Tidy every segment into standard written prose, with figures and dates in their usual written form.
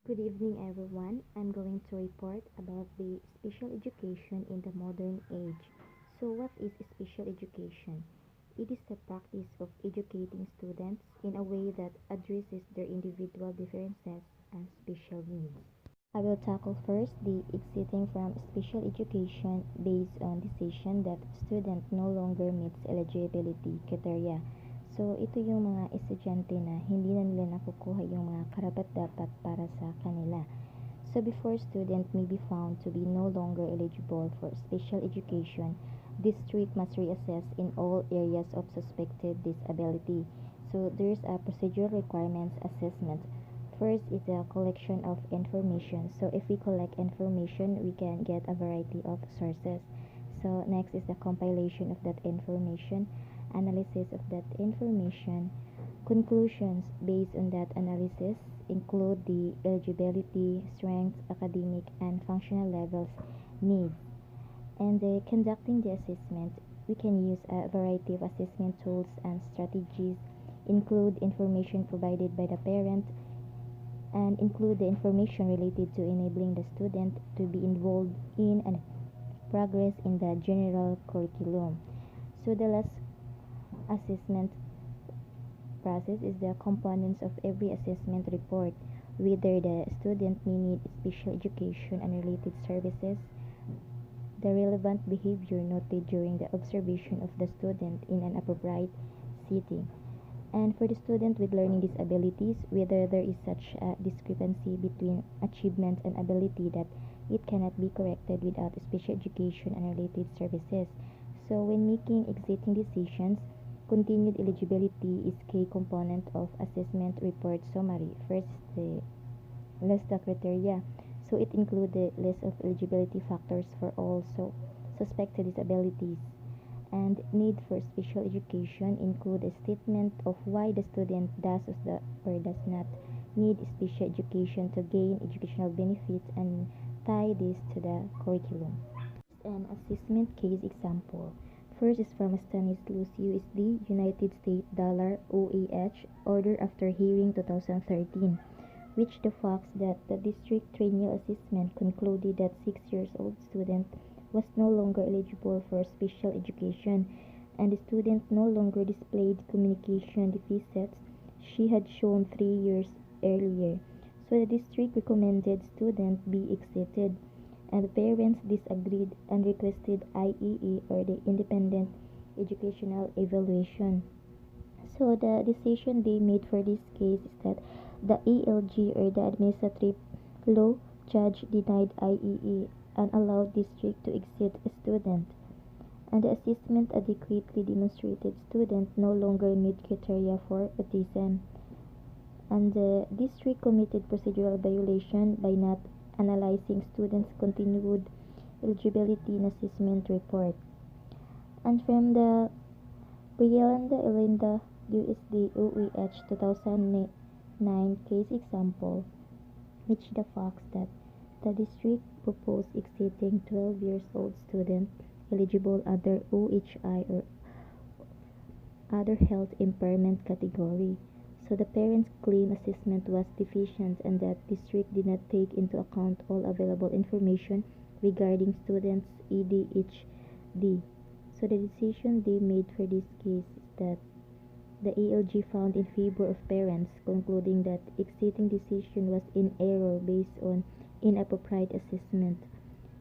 Good evening, everyone. I'm going to report about the special education in the modern age. So, what is special education? It is the practice of educating students in a way that addresses their individual differences and special needs. I will tackle first the exiting from special education based on decision that student no longer meets eligibility criteria. So, ito yung mga estudyante na hindi na nila nakukuha yung mga karapat-dapat para sa kanila. So, before student may be found to be no longer eligible for special education, district must reassess in all areas of suspected disability. So, there's a procedural requirements assessment. First is the collection of information. So, if we collect information, we can get a variety of sources. So, next is the compilation of that information, analysis of that information, conclusions based on that analysis include the eligibility, strength, academic, and functional levels needs. And conducting the assessment, we can use a variety of assessment tools and strategies, include information provided by the parent, and include the information related to enabling the student to be involved in and progress in the general curriculum. So the last assessment process is the components of every assessment report, whether the student may need special education and related services, the relevant behavior noted during the observation of the student in an appropriate setting, and for the student with learning disabilities, whether there is such a discrepancy between achievement and ability that it cannot be corrected without special education and related services. So, when making exiting decisions, continued eligibility is key component of assessment report summary. First, the list the criteria. So, it includes the list of eligibility factors for all suspected disabilities and need for special education include a statement of why the student or does not need special education to gain educational benefits and tie this to the curriculum. An assessment case example. First is from Stanislaus USD United States dollar OAH order after hearing 2013, which the facts that the district triennial assessment concluded that 6 years old student was no longer eligible for special education and the student no longer displayed communication deficits she had shown 3 years earlier. So the district recommended student be exited and the parents disagreed and requested IEE or the independent educational evaluation. So the decision they made for this case is that the ALG or the administrative law judge denied IEE and allowed district to exit a student. And the assessment adequately demonstrated student no longer meet criteria for autism. And the district committed procedural violation by not analyzing students' continued eligibility in assessment report. And from the Brianda Elinda USD OEH 2009 case example, which the facts that the district proposed exiting 12 years old student eligible under OHI or other health impairment category. So the parents claim assessment was deficient and that district did not take into account all available information regarding students' ADHD. So the decision they made for this case is that the ALG found in favor of parents, concluding that exiting decision was in error based on inappropriate assessment,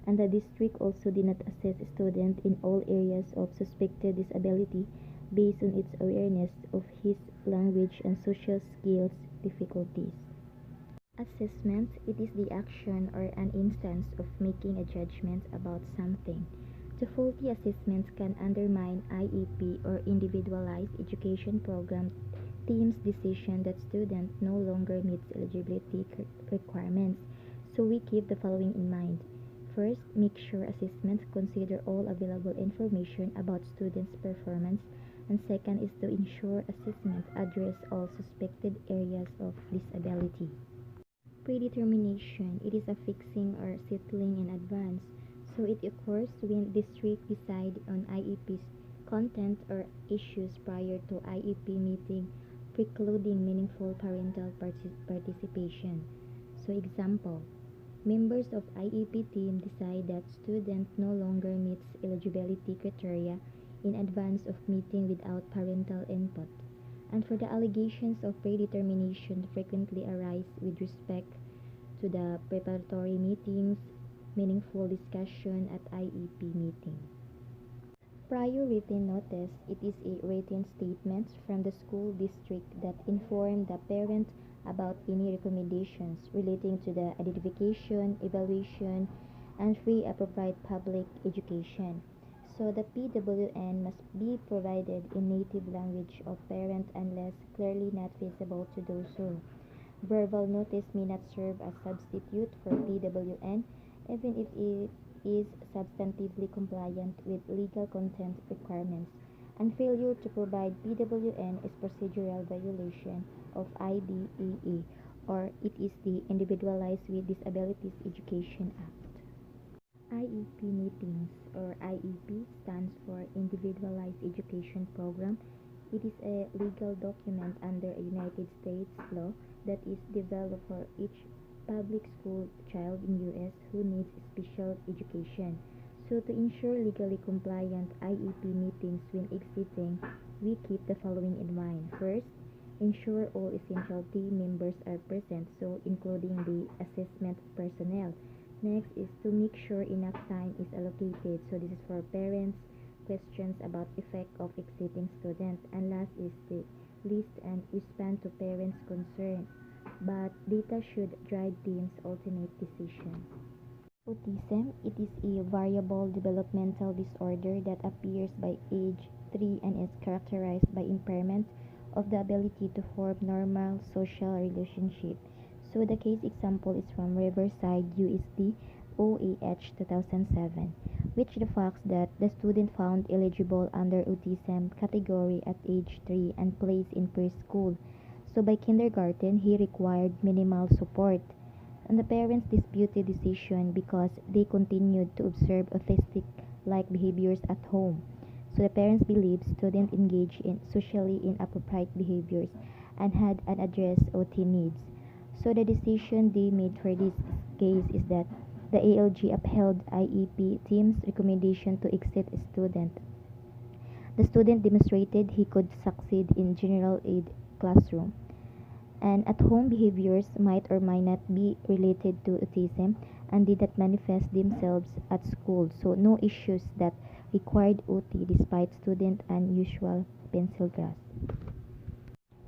and the district also did not assess student in all areas of suspected disability based on its awareness of his language and social skills difficulties. Assessment, it is the action or an instance of making a judgment about something. The faulty assessments can undermine IEP or individualized education program team's decision that student no longer meets eligibility requirements. So we keep the following in mind. First, make sure assessments consider all available information about students' performance, and second is to ensure assessments address all suspected areas of disability. Predetermination, it is a fixing or settling in advance. So it occurs when district decide on IEP's content or issues prior to IEP meeting, precluding meaningful parental participation. So example, members of IEP team decide that student no longer meets eligibility criteria in advance of meeting without parental input. And for the allegations of predetermination frequently arise with respect to the preparatory meetings, meaningful discussion at IEP meeting. Prior written notice, it is a written statement from the school district that inform the parent about any recommendations relating to the identification, evaluation, and free appropriate public education. So the PWN must be provided in native language of parent unless clearly not feasible to do so. Verbal notice may not serve as substitute for PWN even if it is substantively compliant with legal content requirements, and failure to provide PWN is procedural violation of IDEA, or it is the Individualized with Disabilities Education Act. IEP meetings, or IEP, stands for Individualized Education Program. It is a legal document under a United States law that is developed for each public school child in US who needs special education. So to ensure legally compliant IEP meetings when exiting, we keep the following in mind. First, ensure all essential team members are present, so including the assessment personnel. Next is to make sure enough time is allocated. So this is for parents, questions about effect of exiting student. And last is the list and respond to parents' concern. But data should drive team's ultimate decision. Autism, it is a variable developmental disorder that appears by age 3 and is characterized by impairment of the ability to form normal social relationships. So the case example is from Riverside USD OAH 2007, which the facts that the student found eligible under autism category at age 3 and placed in preschool. So by kindergarten, he required minimal support, and the parents disputed decision because they continued to observe autistic-like behaviors at home. So the parents believed students engaged in socially inappropriate behaviors and had unaddressed OT needs. So the decision they made for this case is that the ALG upheld IEP team's recommendation to exit a student. The student demonstrated he could succeed in general ed classroom, and at-home behaviors might or might not be related to autism and did not manifest themselves at school, so no issues that required OT despite student unusual pencil grasp.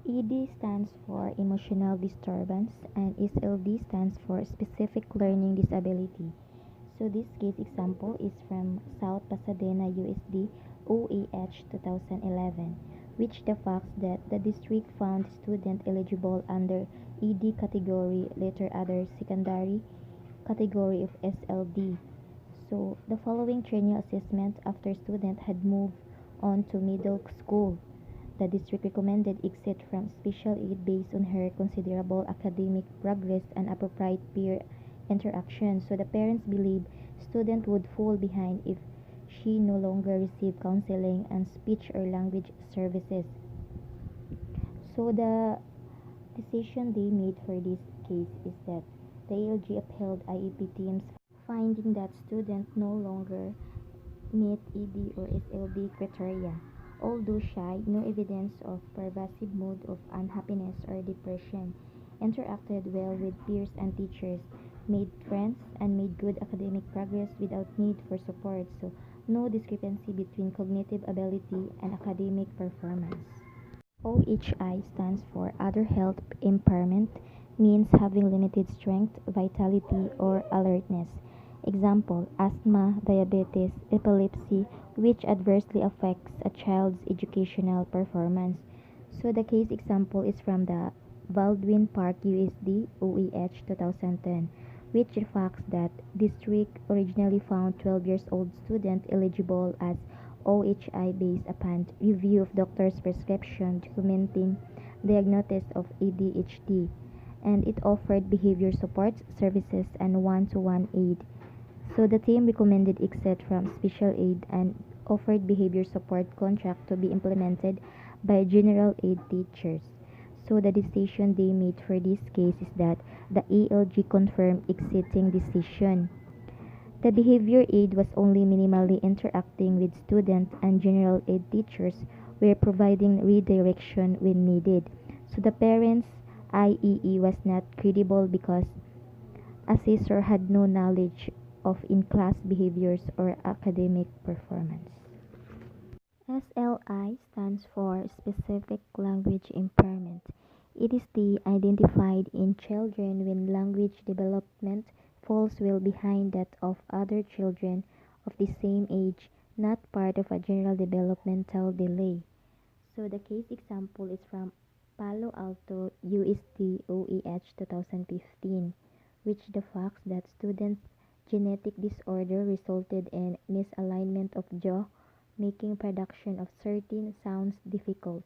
ED stands for emotional disturbance and SLD stands for specific learning disability. So this case example is from South Pasadena USD OAH 2011, which the facts that the district found student eligible under ED category later other secondary category of SLD. So the following triennial assessment after student had moved on to middle school. The district recommended exit from special aid based on her considerable academic progress and appropriate peer interaction. So the parents believe student would fall behind if she no longer received counseling and speech or language services. So the decision they made for this case is that the ALG upheld IEP teams finding that student no longer meet ED or SLD criteria. Although shy, no evidence of pervasive mood of unhappiness or depression, interacted well with peers and teachers, made friends, and made good academic progress without need for support, so no discrepancy between cognitive ability and academic performance. OHI stands for Other Health Impairment, means having limited strength, vitality, or alertness. Example, asthma, diabetes, epilepsy, which adversely affects a child's educational performance. So the case example is from the Baldwin Park USD OEH 2010, which reflects that district originally found 12 years old student eligible as OHI based upon review of doctor's prescription documenting diagnosis of ADHD, and it offered behavior support services and one-to-one aid. So the team recommended exit from special aid and offered behavior support contract to be implemented by general aid teachers. So the decision they made for this case is that the ALG confirmed exiting decision. The behavior aid was only minimally interacting with students, and general ed teachers were providing redirection when needed. So the parents' IEE was not credible because assessor had no knowledge of in-class behaviors or academic performance. SLI stands for Specific Language Impairment. It is the identified in children when language development falls well behind that of other children of the same age, not part of a general developmental delay. So the case example is from Palo Alto USD OEH 2015, which the facts that students' genetic disorder resulted in misalignment of jaw, making production of certain sounds difficult,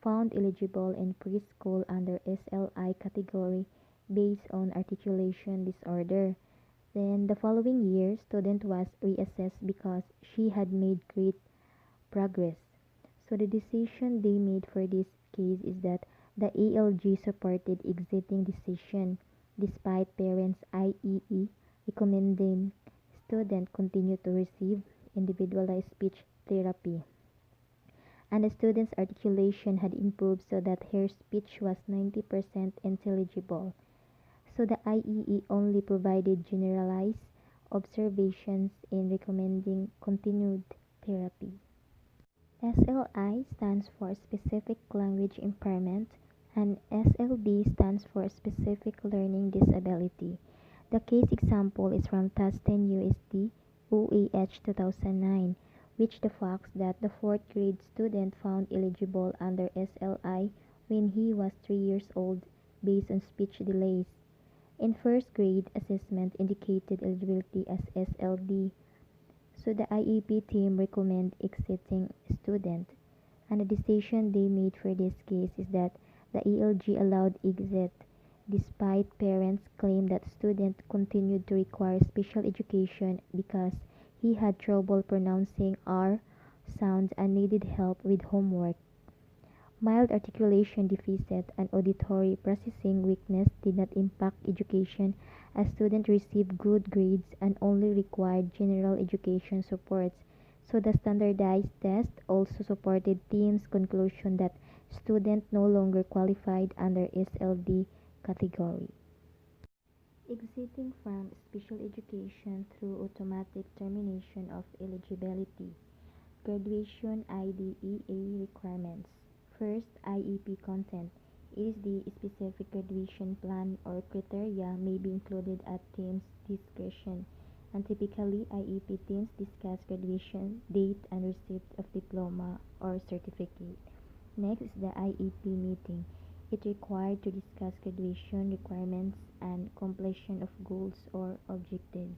found eligible in preschool under SLI category based on articulation disorder. Then the following year, student was reassessed because she had made great progress. So the decision they made for this case is that the ALG supported exiting decision despite parents' IEE recommending student continue to receive individualized speech therapy. And the student's articulation had improved so that her speech was 90% intelligible. So the IEE only provided generalized observations in recommending continued therapy. SLI stands for Specific Language Impairment, and SLD stands for Specific Learning Disability. The case example is from Tustin USD OAH 2009, which the facts that the fourth grade student found eligible under SLI when he was 3 years old based on speech delays. In first grade, assessment indicated eligibility as SLD. So the IEP team recommend exiting student, and the decision they made for this case is that the ELG allowed exit despite parents' claim that student continued to require special education because he had trouble pronouncing R sounds and needed help with homework. Mild articulation deficit and auditory processing weakness did not impact education as students received good grades and only required general education supports. So the standardized test also supported team's conclusion that students no longer qualified under SLD category. Exiting from special education through automatic termination of eligibility. Graduation IDEA requirements. First, IEP content. It is the specific graduation plan or criteria may be included at team's discretion, and typically IEP teams discuss graduation date and receipt of diploma or certificate. Next is the IEP meeting. It required to discuss graduation requirements and completion of goals or objectives.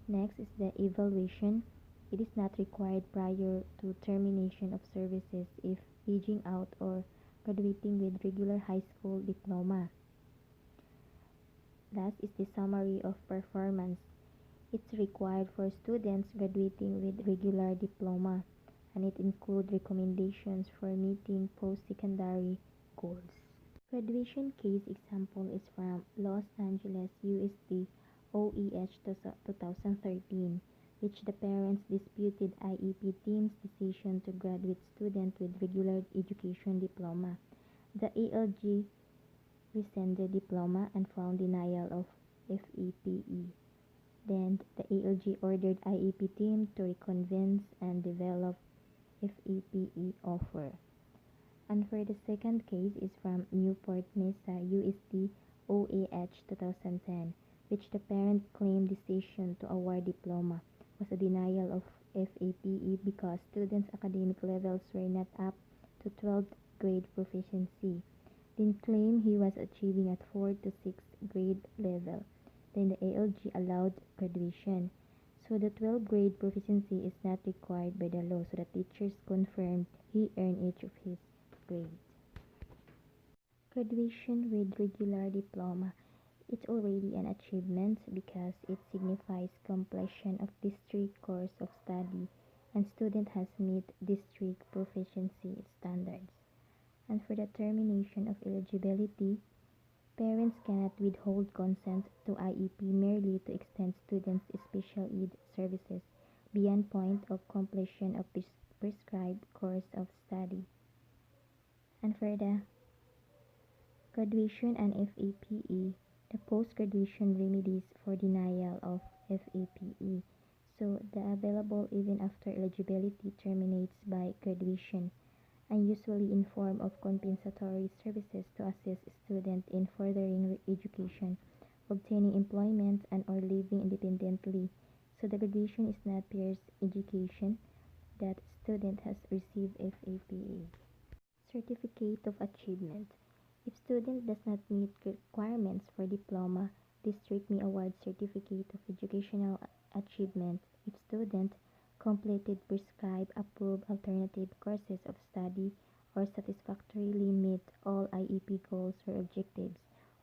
Next is the evaluation. It is not required prior to termination of services if aging out or graduating with regular high school diploma. Last is the summary of performance. It's required for students graduating with regular diploma, and it includes recommendations for meeting post-secondary goals. Graduation case example is from Los Angeles USD OEH 2013, which the parents disputed IEP team's decision to graduate student with regular education diploma. The ALG rescinded diploma and found denial of FEPE. Then the ALG ordered IEP team to reconvince and develop FEPE offer. And for the second case is from Newport Mesa USD OAH 2010, which the parent claimed decision to award diploma was a denial of FAPE because students' academic levels were not up to 12th grade proficiency. Then claimed he was achieving at 4th to 6th grade level. Then the ALG allowed graduation. So the 12th grade proficiency is not required by the law, so the teachers confirmed he earned each of his grades. Graduation with regular diploma. It's already an achievement because it signifies completion of district course of study and student has met district proficiency standards. And for the termination of eligibility, parents cannot withhold consent to IEP merely to extend students' special ed services beyond point of completion of prescribed course of study. And for the graduation and FAPE, the post-graduation remedies for denial of FAPE. So the available even after eligibility terminates by graduation, and usually in form of compensatory services to assist student in furthering education, obtaining employment, and or living independently. So the graduation is not peers education that student has received FAPE. Certificate of Achievement. If student does not meet requirements for diploma, district may award Certificate of Educational Achievement if student completed prescribed approved alternative courses of study or satisfactorily met all IEP goals or objectives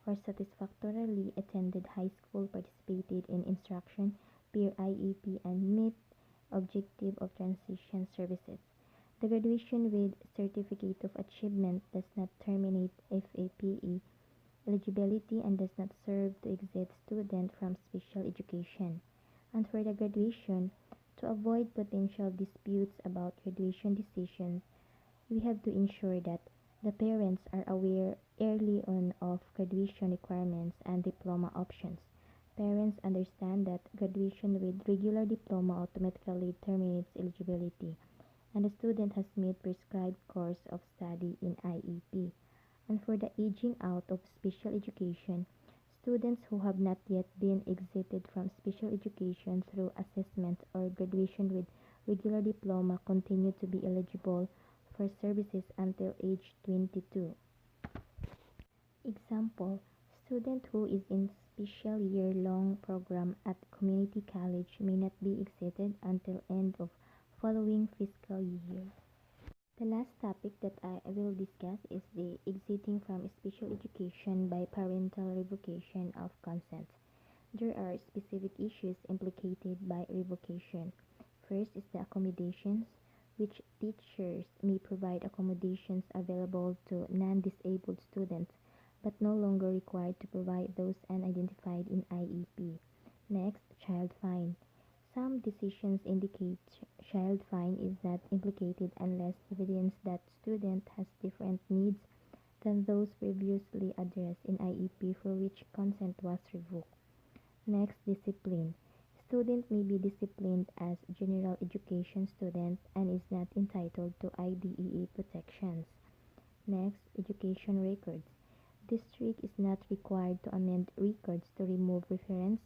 or satisfactorily attended high school, participated in instruction, peer IEP, and met objective of transition services. The graduation with Certificate of Achievement does not terminate FAPE eligibility and does not serve to exempt student from special education. And for the graduation, to avoid potential disputes about graduation decisions, we have to ensure that the parents are aware early on of graduation requirements and diploma options. Parents understand that graduation with regular diploma automatically terminates eligibility and the student has met prescribed course of study in IEP. And for the aging out of special education, students who have not yet been exited from special education through assessment or graduation with regular diploma continue to be eligible for services until age 22. Example, student who is in special year-long program at community college may not be exited until end of following fiscal year. The last topic that I will discuss is the exiting from special education by parental revocation of consent. There are specific issues implicated by revocation. First is the accommodations, which teachers may provide accommodations available to non-disabled students but no longer required to provide those unidentified in IEP. Next, child fine. Some decisions indicate child fine is not implicated unless evidence that student has different needs than those previously addressed in IEP for which consent was revoked. Next, discipline. Student may be disciplined as general education student and is not entitled to IDEA protections. Next, education records. District is not required to amend records to remove reference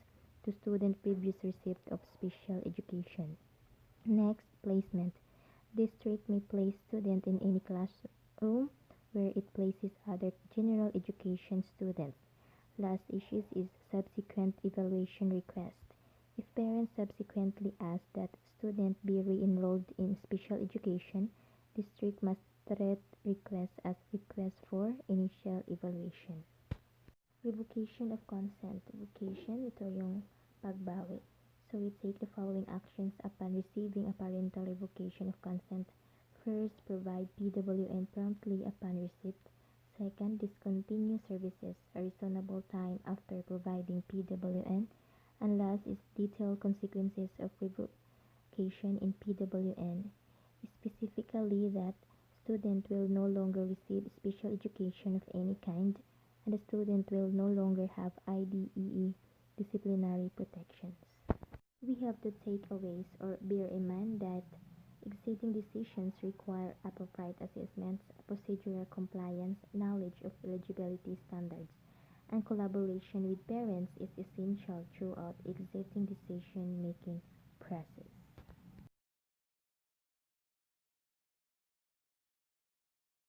to student previous receipt of special education. Next, placement. District may place student in any classroom where it places other general education students. Last issues is subsequent evaluation request. If parents subsequently ask that student be re-enrolled in special education, district must treat request as request for initial evaluation. Revocation of consent. Revocation, ito yung pagbawi. So we take the following actions upon receiving a parental revocation of consent. First, provide PWN promptly upon receipt. Second, discontinue services a reasonable time after providing PWN. And last is detailed consequences of revocation in PWN. Specifically that student will no longer receive special education of any kind and the student will no longer have IDEA disciplinary protections. We have the takeaways or bear in mind that exiting decisions require appropriate assessments, procedural compliance, knowledge of eligibility standards, and collaboration with parents is essential throughout exiting decision-making process.